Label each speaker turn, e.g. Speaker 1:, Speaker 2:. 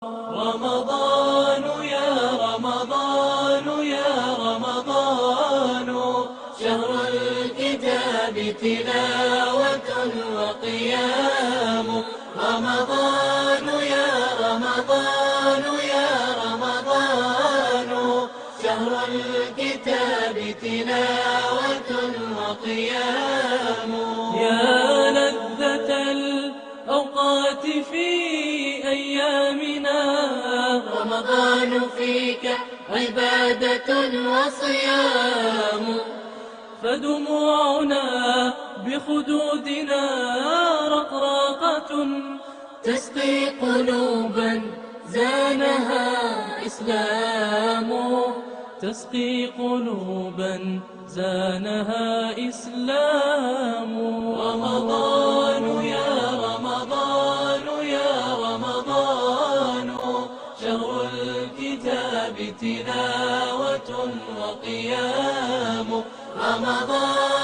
Speaker 1: رمضان يا رمضان يا رمضان، شهر الكتاب تلاوة وقيام. رمضان يا رمضان يا رمضان، شهر الكتاب تلاوة وقيام. يا لذة الأوقات في أيامنا، رمضان فيك عبادة وصيام. فدموعنا بخدودنا رقراقة، تسقي قلوبا زانها إسلام. تسقي قلوبا زانها إسلام. رمضان يا رمضان يا رمضان، شهر الكتاب تلاوة وقيام. رمضان